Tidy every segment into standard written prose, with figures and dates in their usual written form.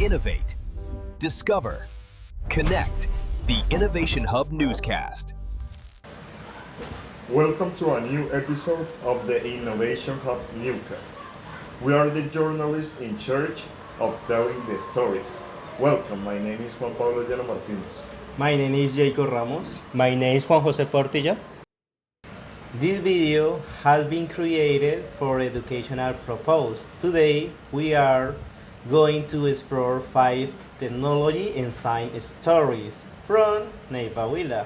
Innovate, discover, connect. The Innovation Hub newscast. Welcome to a new episode of the Innovation Hub newscast. We are the journalists in charge of telling the stories. Welcome, my name is Juan Pablo Llano Martinez. My name is Jacob Ramos. My name is Juan Jose Portilla. This video has been created for educational purpose. Today we are going to explore 5 technology and science stories from Neiva Huila.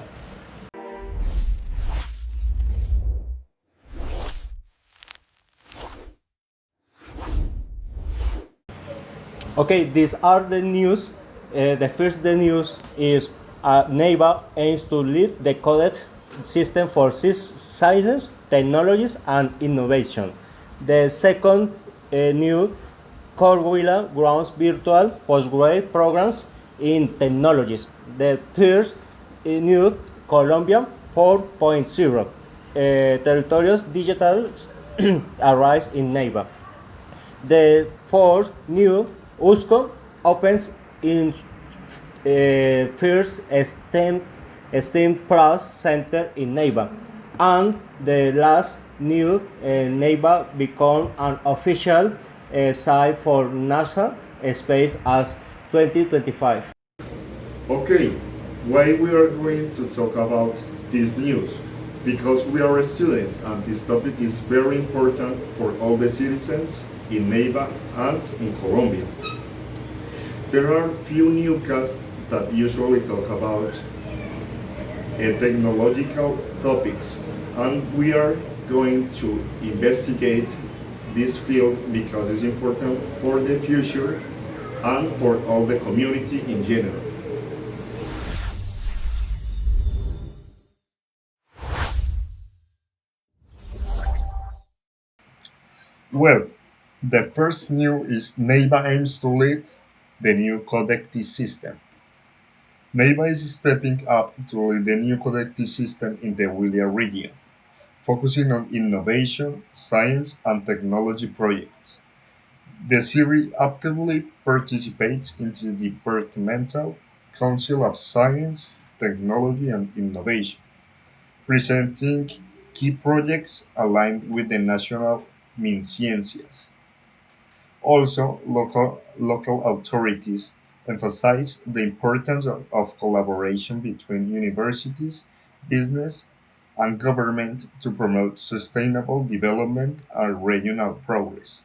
Okay, these are the news. The news is Neiva aims to lead the coded system for sciences, technologies, and innovation. The second new Cohorte Huila grounds virtual postgraduate programs in technologies. The third new Colombia 4.0 territorios digital arise in Neiva. The fourth new USCO opens in first STEM Plus Center in Neiva, and the last new Neiva become an official site for NASA space as 2025. Okay, why we are going to talk about this news? Because we are students and this topic is very important for all the citizens in Neiva and in Colombia. There are few newscasts that usually talk about technological topics, and we are going to investigate this field because it's important for the future and for all the community in general. Well, the first news is Neiva aims to lead the new codective system. Neiva is stepping up to lead the new codective system in the Huila region, focusing on innovation, science, and technology projects. The series actively participates in the Departmental Council of Science, Technology, and Innovation, presenting key projects aligned with the national MinCiencias. Also, local authorities emphasize the importance of collaboration between universities, business, and government to promote sustainable development and regional progress.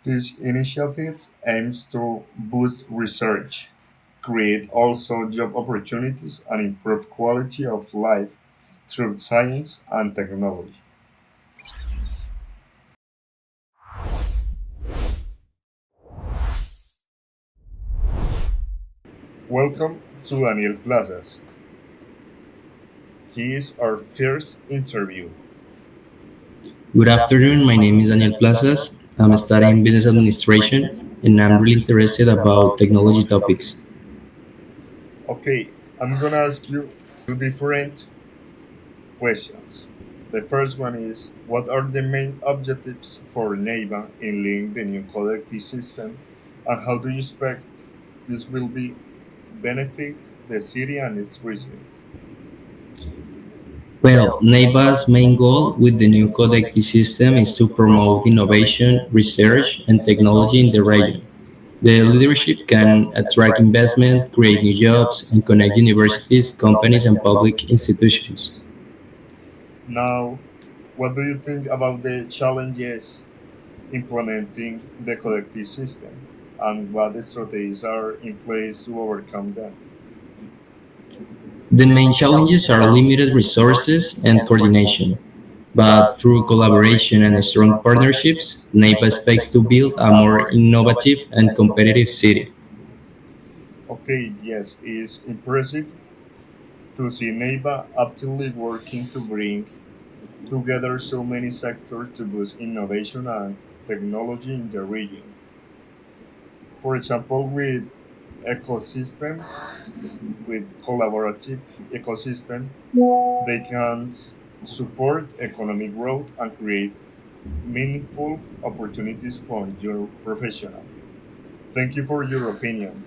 This initiative aims to boost research, create also job opportunities, and improve quality of life through science and technology. Welcome to Daniel Plazas. He is our first interview. Good afternoon, my name is Daniel Plazas. I'm studying business administration and I'm really interested about technology topics. Okay, I'm gonna ask you two different questions. The first one is, what are the main objectives for Neiva in leading the new collective system, and how do you expect this will be benefit the city and its residents? Well, NEIVA's main goal with the new codectic system is to promote innovation, research, and technology in the region. The leadership can attract investment, create new jobs, and connect universities, companies, and public institutions. Now, what do you think about the challenges implementing the collective system, and what strategies are in place to overcome them? The main challenges are limited resources and coordination, but through collaboration and strong partnerships, NEIVA expects to build a more innovative and competitive city. Okay, yes, it's impressive to see Neiva actively working to bring together so many sectors to boost innovation and technology in the region. For example, ecosystem, with collaborative ecosystem, they can support economic growth and create meaningful opportunities for your professional. Thank you for your opinion.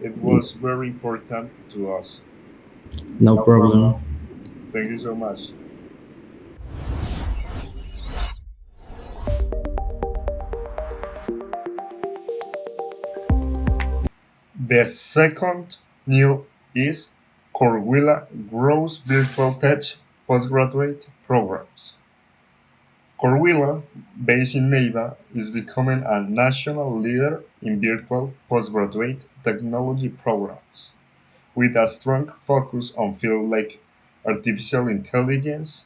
It was very important to us. No problem. Thank you so much. The second new is Corwilla grows virtual tech postgraduate programs. Corwilla, based in Neiva, is becoming a national leader in virtual postgraduate technology programs, with a strong focus on fields like artificial intelligence,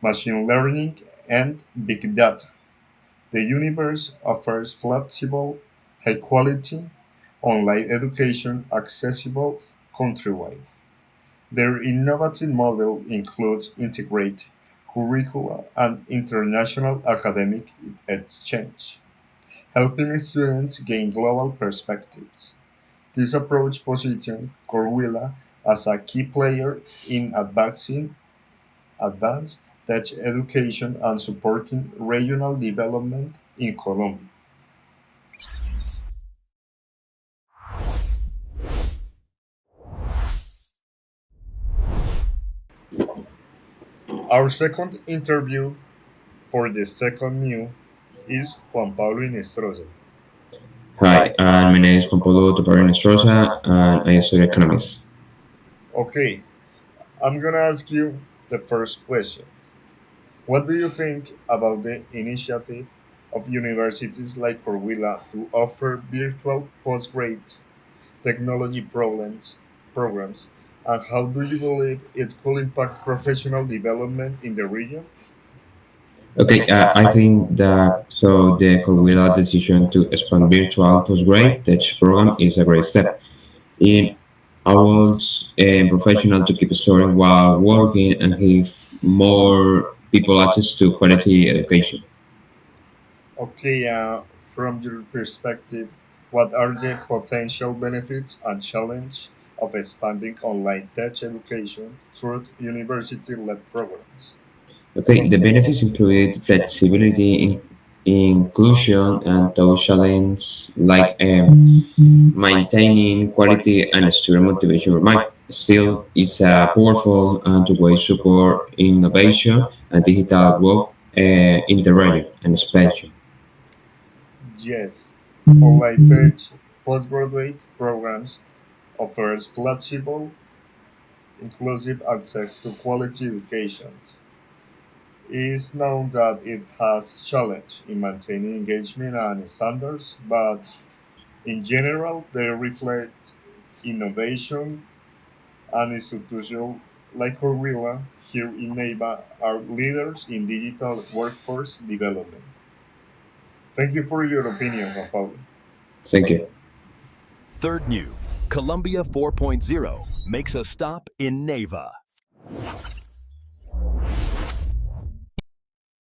machine learning, and big data. The universe offers flexible, high quality, online education accessible countrywide. Their innovative model includes integrated curricula and international academic exchange, helping students gain global perspectives. This approach positions Corwilla as a key player in advancing advanced tech education and supporting regional development in Colombia. Our second interview for the second new is Juan Pablo Inestrosa. Hi, my name is Juan Pablo Estroza, and I study economics. Okay, I'm gonna ask you the first question. What do you think about the initiative of universities like Corwilla to offer virtual postgrad technology programs, and how do you believe it could impact professional development in the region? Okay, I think that so the Corvilla decision to expand virtual postgrad tech program is a great step. It allows a professional to keep studying while working and give more people access to quality education. Okay, from your perspective, what are the potential benefits and challenge of expanding online tech education through university-led programs? Okay, the benefits include flexibility, inclusion, and those challenges like maintaining quality and student motivation remain. Still, it's a powerful and two-way support innovation and digital work in the region and expansion. Yes, online tech postgraduate programs offers flexible, inclusive access to quality education. It is known that it has challenge in maintaining engagement and standards, but in general, they reflect innovation and institutions like Gorilla here in Neiva are leaders in digital workforce development. Thank you for your opinion, Juan Pablo. Thank you. Third new, Columbia 4.0 makes a stop in Neva.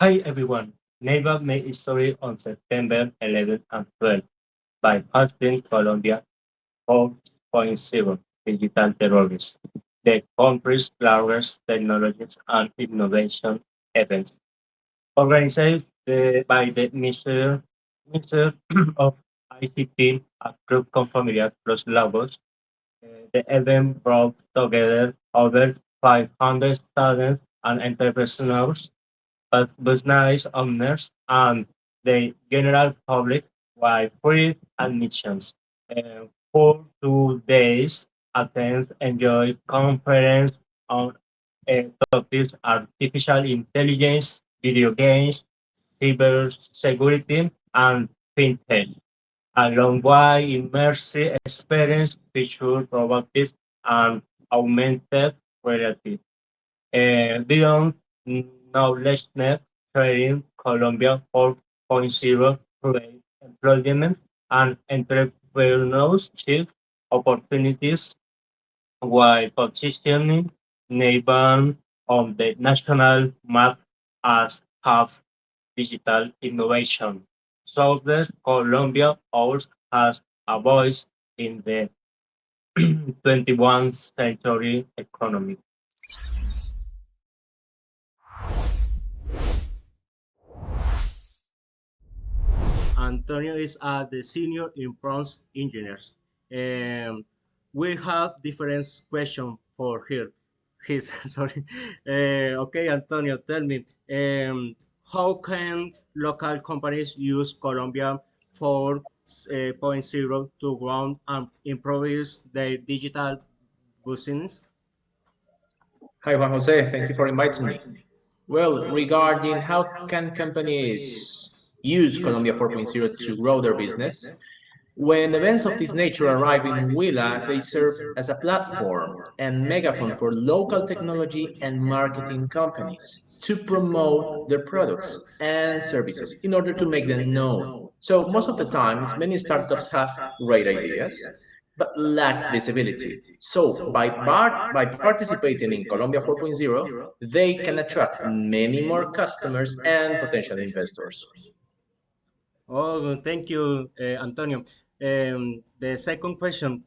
Hi everyone. Neighbor made history on September 11th and 12th by hosting Colombia 4.0 digital terrorists, the country's largest technologies and innovation events. Organized by the Minister of ICT at Club Confamiliar Los Lagos, the event brought together over 500 students and entrepreneurs as business owners and the general public by free admissions. For 2 days, attend enjoy conference on topics artificial intelligence, video games, cybersecurity, and fintech. A long wide immersive experience feature proactive and augmented reality. Beyond knowledge net sharing, Colombia 4.0 create employment and entrepreneurship opportunities while positioning Neighbor on the national map as hub digital innovation. Southern Colombia also has a voice in the 21st century economy. Antonio is the senior in prompt engineers. We have different questions for here. His sorry. Okay, Antonio, tell me, how can local companies use Colombia 4.0 to grow and improve their digital business? Hi, Juan Jose. Thank you for inviting me. Well, regarding how can companies use Colombia 4.0 to grow their business, when events of this nature arrive in Huila, they serve as a platform and megaphone for local technology and marketing companies to promote their products and services in order to make them known. So, most of the times, many startups have great ideas but lack visibility. So, by participating in Colombia 4.0, they can attract many more customers and potential investors. Oh, thank you, Antonio. The second question,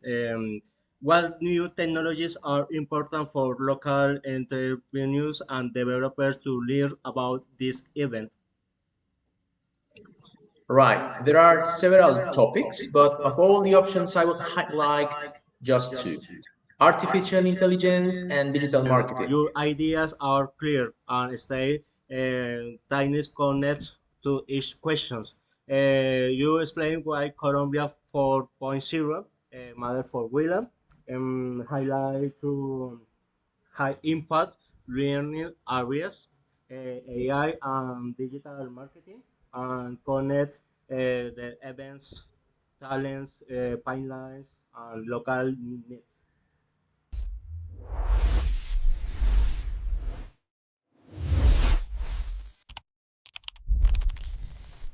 what new technologies are important for local entrepreneurs and developers to learn about this event? Right. There are several topics, but of all the options, I would highlight just two: artificial intelligence and digital marketing. Your ideas are clear and stay tiny connect to each questions. You explain why Colombia 4.0 matter for William, highlight to high impact learning areas, AI and digital marketing, and connect the events, talents, pipelines, and local needs.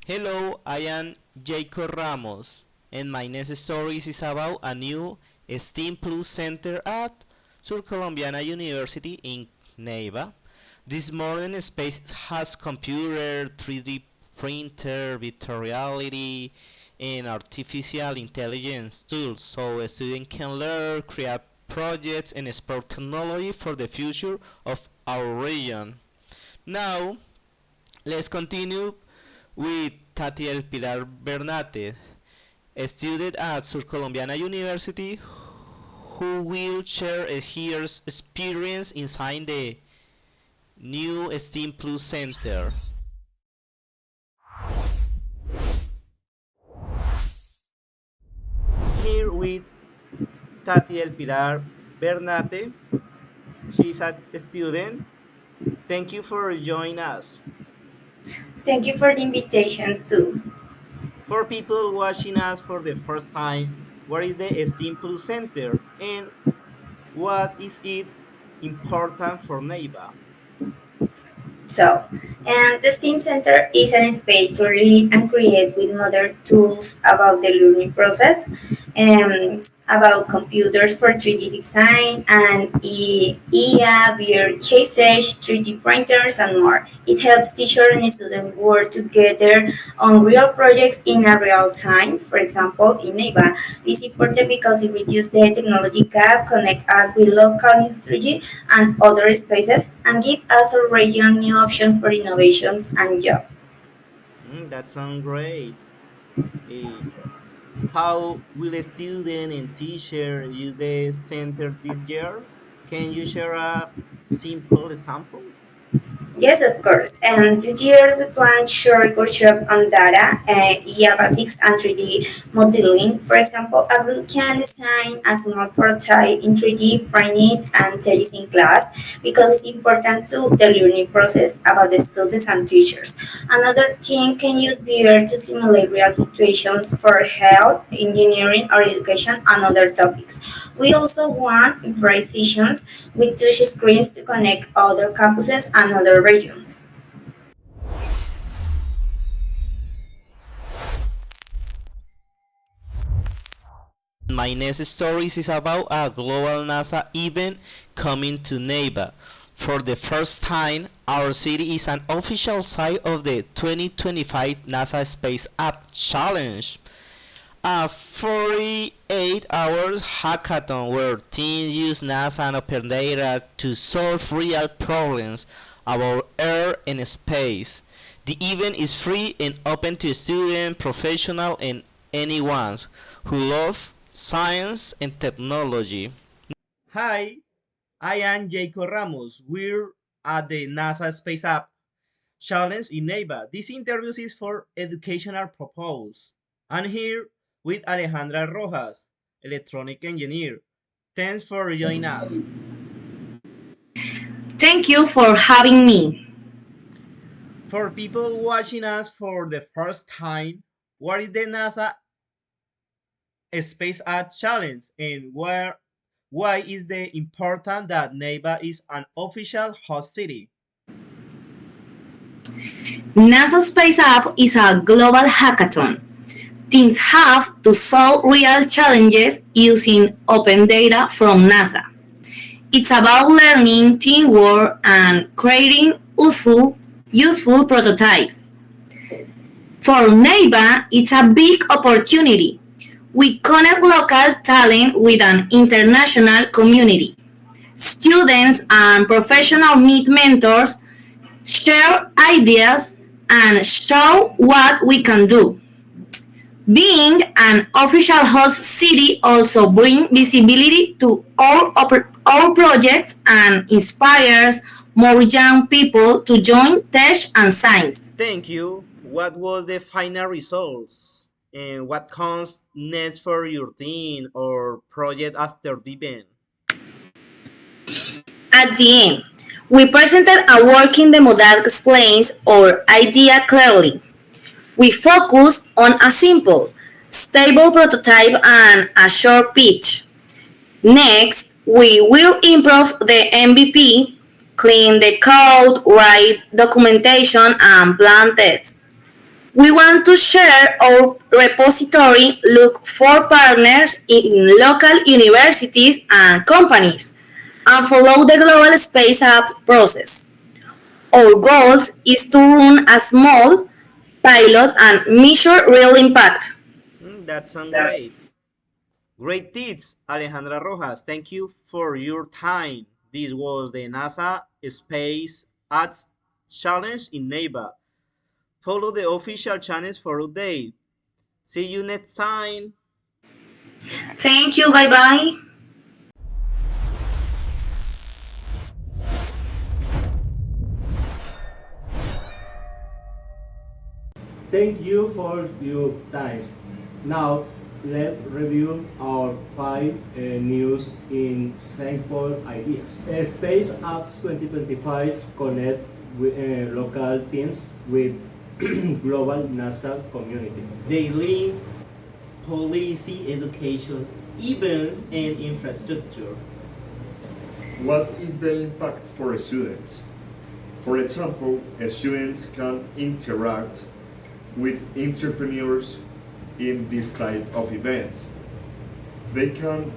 Hello, I am Jacob Ramos, and my next story is about a new STEAM Plus Center at Surcolombiana University in Neiva. This modern space has computer, 3D printer, virtual reality, and artificial intelligence tools, so a student can learn, create projects, and explore technology for the future of our region. Now, let's continue with Tatiel Pilar Bernate, a student at Surcolombiana University who will share her experience inside the new STEAM Plus Center. Here with Tatiel Pilar Bernate. She's a student. Thank you for joining us. Thank you for the invitation too. For people watching us for the first time, what is the STEAM Plus Center and what is it important for NEIVA? So, and the STEAM Center is an space to read and create with modern tools about the learning process, about computers for 3D design and IA, VR cases, 3D printers, and more. It helps teachers and students work together on real projects in a real time. For example, in NEVA, it's important because it reduces the technology gap, connect us with local industry and other spaces, and give us a region new options for innovations and jobs. That sounds great. Eh, how will a student and teacher use the center this year? Can you share a simple example? Yes, of course. And this year we plan short workshop on data, IA basics and 3D modeling. For example, a group can design a small prototype in 3D, print it, and test it in class because it's important to the learning process about the students and teachers. Another team can use VR to simulate real situations for health, engineering, or education and other topics. We also want improvisations with touch screens to connect other campuses and other regions. My next story is about a global NASA event coming to Neiva. For the first time, our city is an official site of the 2025 NASA Space App Challenge. A 48-hour hackathon where teams use NASA and open data to solve real problems about Earth and space. The event is free and open to students, professionals, and anyone who loves science and technology. Hi, I am Jacob Ramos. We're at the NASA Space App Challenge in NEVA. This interview is for educational purpose. I'm here with Alejandra Rojas, electronic engineer. Thanks for joining us. Thank you for having me. For people watching us for the first time, what is the NASA Space App Challenge and why is it important that NEVA is an official host city? NASA Space App is a global hackathon. Teams have to solve real challenges using open data from NASA. It's about learning, teamwork, and creating useful prototypes. For NEVA, it's a big opportunity. We connect local talent with an international community. Students and professionals meet mentors, share ideas, and show what we can do. Being an official host city also brings visibility to all projects and inspires more young people to join tech and science. Thank you. What was the final results? And what comes next for your team or project after the event? At the end, we presented a working demo that explains our idea clearly. We focus on a simple, stable prototype and a short pitch. Next, we will improve the MVP, clean the code, write documentation, and plan tests. We want to share our repository, look for partners in local universities and companies, and follow the global space app process. Our goal is to run a small pilot and measure real impact. That sounds great. Great tips, Alejandra Rojas. Thank you for your time. This was the NASA Space Ads Challenge in NEVA. Follow the official channels for update. See you next time. Thank you, bye bye. Thank you for your time. Now, let's review our five news in sample ideas. Space Apps 2025 connect with, local teams with global NASA community. They link policy, education, events, and infrastructure. What is the impact for students? For example, students can interact with entrepreneurs in this type of events. They can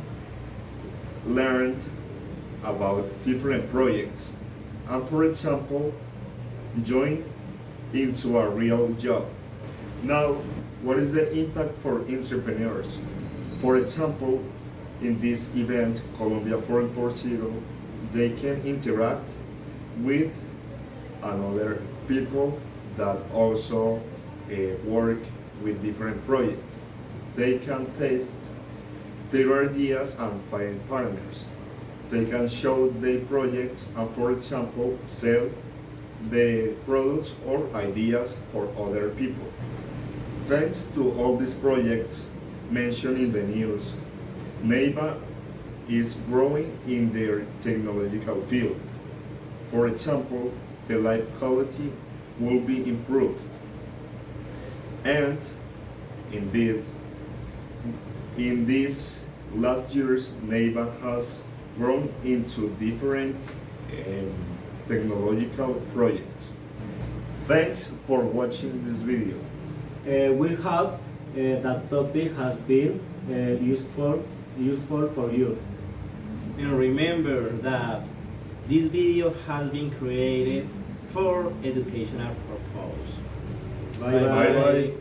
learn about different projects and, for example, join into a real job. Now, what is the impact for entrepreneurs? For example, in this event, Colombia 4.0, they can interact with another people that also work with different projects. They can test their ideas and find partners. They can show their projects and, for example, sell the products or ideas for other people. Thanks to all these projects mentioned in the news, NEVA is growing in their technological field. For example, the life quality will be improved. And indeed, in these last years, NEVA has grown into different technological projects. Thanks for watching this video. We hope that topic has been useful for you. And remember that this video has been created for educational purpose. Bye bye. Bye bye.